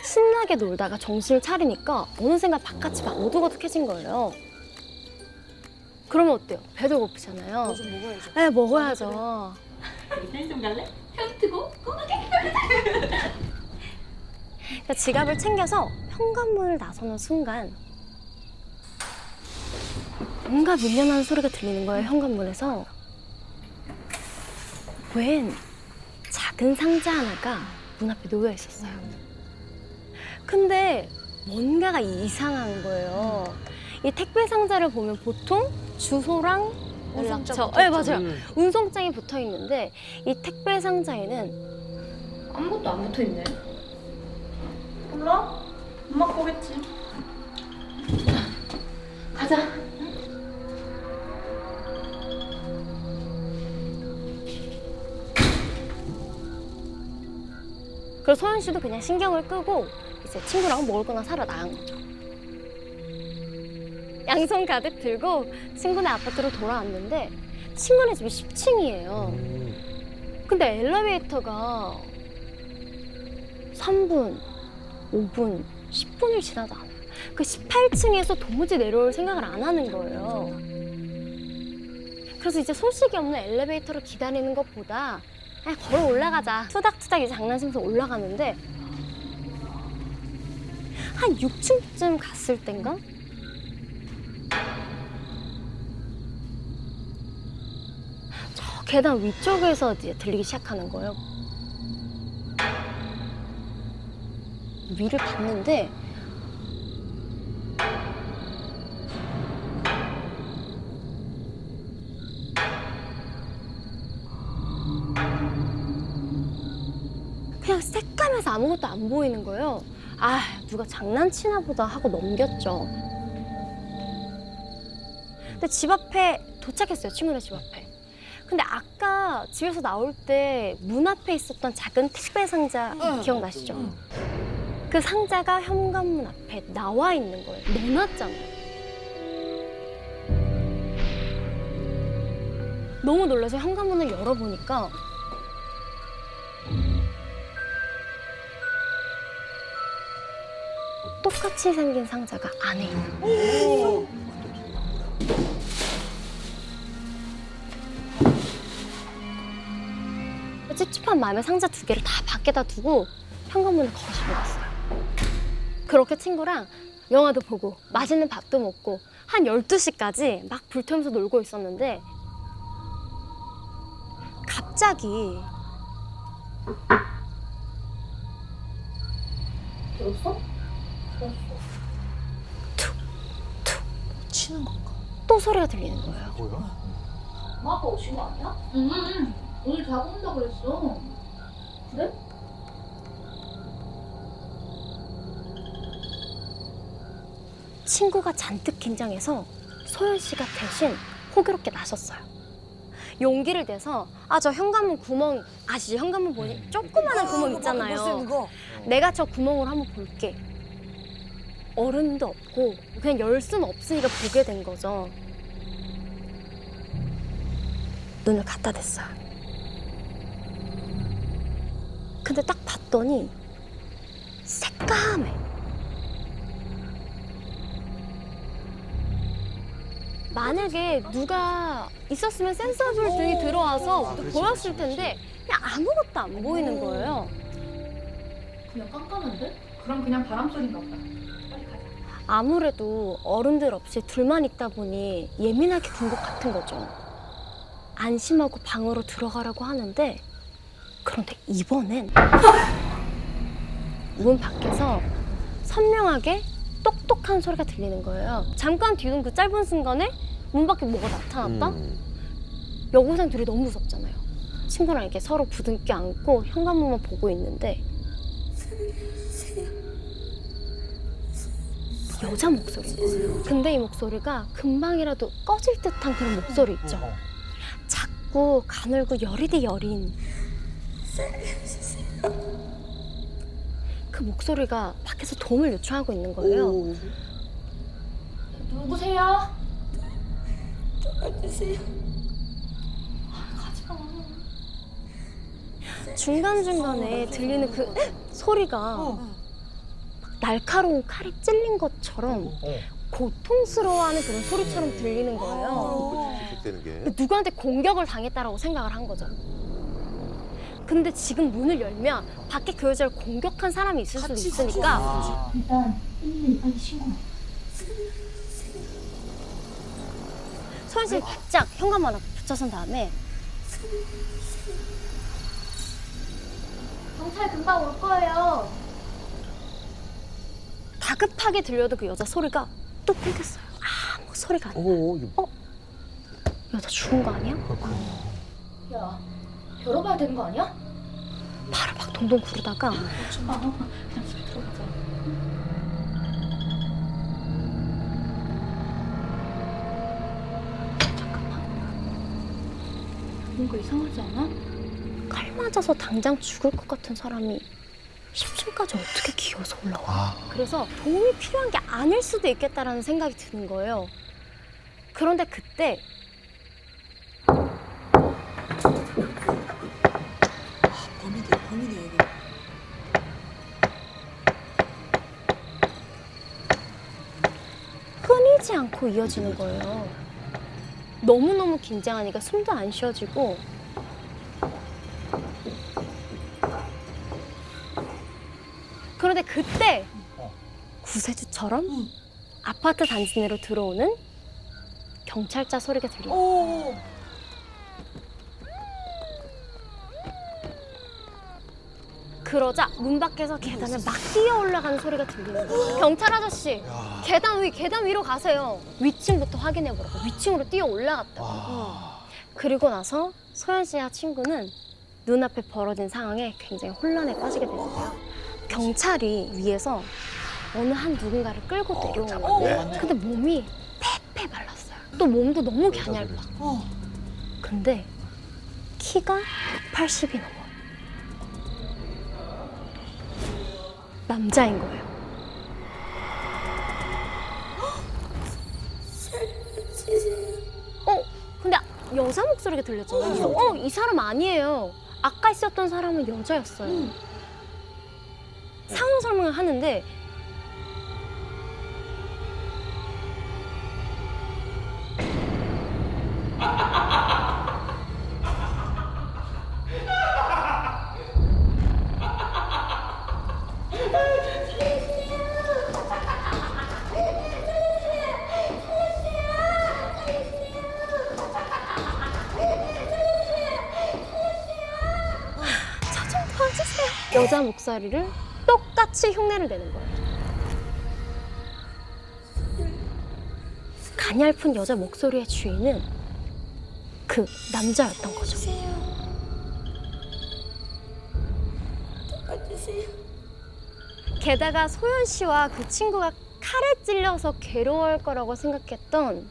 [SPEAKER 14] 신나게 놀다가 정신을 차리니까 어느샌가 바깥이 막 어둑어둑해진 거예요. 그러면 어때요? 배도 고프잖아요.
[SPEAKER 11] 뭐 좀 먹어야죠.
[SPEAKER 14] 네, 먹어야죠.
[SPEAKER 2] 우리 편의점 갈래? 편트고 꼬마게.
[SPEAKER 14] 지갑을 챙겨서 현관문을 나서는 순간 뭔가 밀려나는 소리가 들리는 거예요. 현관문에서 웬 작은 상자 하나가 문 앞에 놓여 있었어요. 근데 뭔가가 이상한 거예요. 이 택배 상자를 보면 보통 주소랑 연락처, 네 맞아요. 운송장이 붙어 있는데 이 택배 상자에는
[SPEAKER 2] 아무것도 안 붙어 있네. 몰라? 엄마 거겠지. 가자. 그래서 소연 씨도 그냥 신경을 끄고 이제 친구랑 먹을 거나 사러 나간 거죠. 양손 가득 들고 친구네 아파트로 돌아왔는데 친구네 집이 10층이에요. 근데 엘리베이터가 3분, 5분, 10분을 지나도 안 와요. 그 18층에서 도무지 내려올 생각을 안 하는 거예요. 그래서 이제 소식이 없는 엘리베이터를 기다리는 것보다 그냥 걸어 올라가자. 투닥투닥 이제 장난치면서 올라가는데 한 6층쯤 갔을 땐가? 저 계단 위쪽에서 이제 들리기 시작하는 거예요. 위를 봤는데 그냥 새까매서 아무것도 안 보이는 거예요. 아, 누가 장난치나 보다 하고 넘겼죠. 근데 집 앞에 도착했어요. 친구네 집 앞에. 근데 아까 집에서 나올 때 문 앞에 있었던 작은 택배 상자 기억나시죠? 그 상자가 현관문 앞에 나와 있는 거예요. 넣어놨잖아요. 너무 놀라서 현관문을 열어보니까 똑같이 생긴 상자가 안에 있는 거예요. 찝찝한 마음에 상자 2개를 다 밖에다 두고 현관문을 걸어 잠갔어요. 그렇게 친구랑 영화도 보고 맛있는 밥도 먹고 한 12시까지 막 불태우면서 놀고 있었는데 갑자기 들었어?
[SPEAKER 11] 치는 건가?
[SPEAKER 14] 또 소리가 들리는 거예요.
[SPEAKER 1] 뭐야?
[SPEAKER 2] 엄마 아빠 오신 거 아니야? 응. 오늘 자고 온다고 그랬어. 그래?
[SPEAKER 14] 친구가 잔뜩 긴장해서 소연 씨가 대신 호기롭게 나섰어요. 용기를 내서 아, 저 현관문 구멍 아시죠? 현관문 보니 조그마한 구멍 있잖아요.
[SPEAKER 11] 거.
[SPEAKER 14] 내가 저 구멍으로 한번 볼게.
[SPEAKER 2] 어른도 없고 그냥 열 수는 없으니까 보게 된 거죠. 눈을 갖다 댔어요. 근데 딱 봤더니 새까매. 만약에 누가 있었으면 센서블 등이 들어와서 보였을 텐데 그냥 아무것도 안 보이는 거예요.
[SPEAKER 14] 그냥 깜깜한데? 그럼 그냥 바람 소리인가 보다. 빨리 가자.
[SPEAKER 2] 아무래도 어른들 없이 둘만 있다 보니 예민하게 군 것 같은 거죠. 안심하고 방으로 들어가라고 하는데 그런데 이번엔 문 밖에서 선명하게 똑똑한 소리가 들리는 거예요. 잠깐 뒤는 그 짧은 순간에 문 밖에 뭐가 나타났다? 여고생 둘이 너무 무섭잖아요. 친구랑 이렇게 서로 부둥켜 안고 현관문만 보고 있는데 여자 목소리인 거예요. 근데 이 목소리가 금방이라도 꺼질 듯한 그런 목소리 있죠. 자꾸 가늘고 여리디 여린 그 목소리가 밖에서 도움을 요청하고 있는 거예요.
[SPEAKER 14] 누구세요?
[SPEAKER 13] 도와주세요.
[SPEAKER 14] 가지 마.
[SPEAKER 2] 중간중간에 들리는 그 소리가 막 날카로운 칼이 찔린 것처럼 고통스러워하는 그런 소리처럼 들리는 거예요. 누구한테 공격을 당했다라고 생각을 한 거죠. 근데 지금 문을 열면 밖에 그 여자를 공격한 사람이 있을 수도 있으니까
[SPEAKER 14] 일단 112 빨리 신고해.
[SPEAKER 2] 소연 씨가 바짝 현관문 앞에 붙여선 다음에
[SPEAKER 14] 경찰 금방 올 거예요.
[SPEAKER 2] 다급하게 들려도 그 여자 소리가 또 끊겼어요. 아무 소리가 안 나요. 여자 죽은 거 아니야?
[SPEAKER 14] 야, 열어봐야 되는 거 아니야?
[SPEAKER 2] 발을 막 동동 구르다가
[SPEAKER 14] 그냥 집에 들어가자. 뭔가 이상하지 않아?
[SPEAKER 2] 칼 맞아서 당장 죽을 것 같은 사람이 10층까지 어떻게 기어서 올라와? 그래서 도움이 필요한 게 아닐 수도 있겠다라는 생각이 드는 거예요. 그런데 그때
[SPEAKER 11] 범인이에요.
[SPEAKER 2] 끊이지 않고 이어지는 거예요. 너무너무 긴장하니까 숨도 안 쉬어지고 그런데 그때 구세주처럼 아파트 단지 내로 들어오는 경찰차 소리가 들려요. 그러자 문 밖에서 계단을 막 뛰어 올라가는 소리가 들리는 거예요. 경찰 아저씨, 계단 위로 가세요. 위층부터 확인해보라고. 위층으로 뛰어 올라갔다고. 그리고 나서 소연 씨와 친구는 눈앞에 벌어진 상황에 굉장히 혼란에 빠지게 되는데요. 경찰이 위에서 어느 한 누군가를 끌고 내려오는 거예요. 근데 몸이 패패 말랐어요. 또 몸도 너무 갸냘파. 근데 키가 180이 넘어요. 남자인 거예요. 근데 여자 목소리가 들렸잖아요. 그래서 이 사람 아니에요. 아까 있었던 사람은 여자였어요. 상황 설명을 하는데 저 좀 봐주세요. 여자 목소리를 똑같이 흉내를 내는 거예요. 가냘픈 여자 목소리의 주인은 그 남자였던 거죠. 게다가 소연 씨와 그 친구가 칼에 찔려서 괴로워할 거라고 생각했던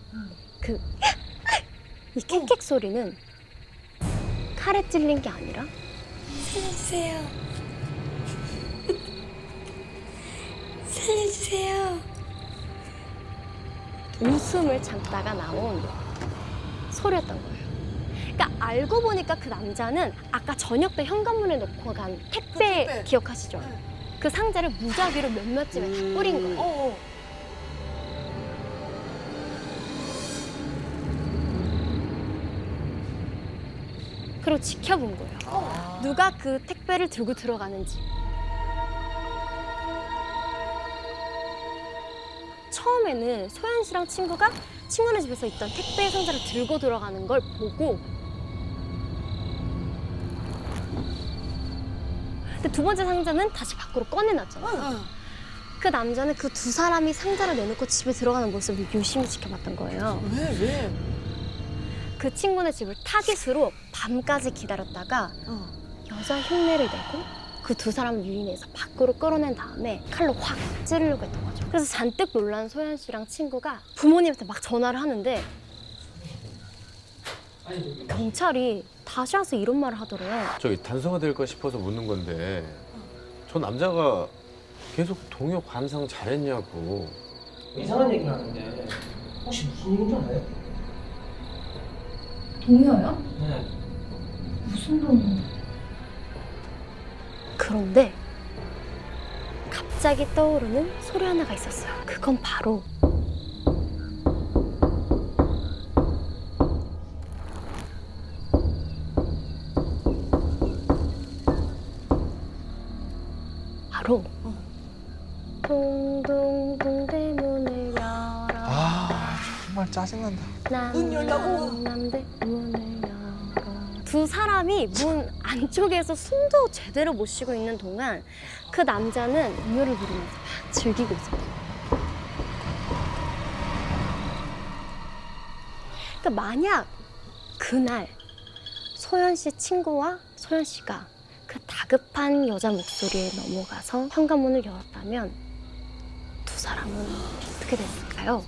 [SPEAKER 2] 그 이 킥킥 소리는 칼에 찔린 게 아니라
[SPEAKER 13] 살려주세요. 살려주세요.
[SPEAKER 2] 웃음을 참다가 나온 소리였던 거예요. 그러니까 알고 보니까 그 남자는 아까 저녁 때 현관문에 놓고 간 택배 기억하시죠? 그 상자를 무작위로 몇몇 집에 다 뿌린 거예요. 그리고 지켜본 거예요. 누가 그 택배를 들고 들어가는지. 처음에는 소연 씨랑 친구가 친구네 집에서 있던 택배 상자를 들고 들어가는 걸 보고, 근데 두 번째 상자는 다시 밖으로 꺼내놨잖아요. 그 남자는 그 두 사람이 상자를 내놓고 집에 들어가는 모습을 유심히 지켜봤던 거예요.
[SPEAKER 11] 왜?
[SPEAKER 2] 그 친구네 집을 타깃으로 밤까지 기다렸다가 여자 흉내를 내고 그 두 사람을 유인해서 밖으로 끌어낸 다음에 칼로 확 찌르려고 했던 거죠. 그래서 잔뜩 놀란 소연 씨랑 친구가 부모님한테 막 전화를 하는데 경찰이 다시 와서 이런 말을 하더래요.
[SPEAKER 15] 저기 단서가 될까 싶어서 묻는 건데 저 남자가 계속 동요 감상 잘했냐고.
[SPEAKER 16] 이상한 얘기 하는데 혹시 무슨 얘기인지 알아요?
[SPEAKER 14] 동요요?
[SPEAKER 16] 네.
[SPEAKER 14] 무슨 동요?
[SPEAKER 2] 그런데 갑자기 떠오르는 소리 하나가 있었어요. 그건 바로 동동동 대문을 열어.
[SPEAKER 6] 정말 짜증난다.
[SPEAKER 2] 문 열라고. 남대 문을 열어. 두 사람이 문 안쪽에서 숨도 제대로 못 쉬고 있는 동안 그 남자는 음료를 부르면서 막 즐기고 있었던 거예요. 그러니까 만약 그날 소연 씨 친구와 소연 씨가 그 다급한 여자 목소리에 넘어가서 현관문을 열었다면 두 사람은 어떻게 됐을까요?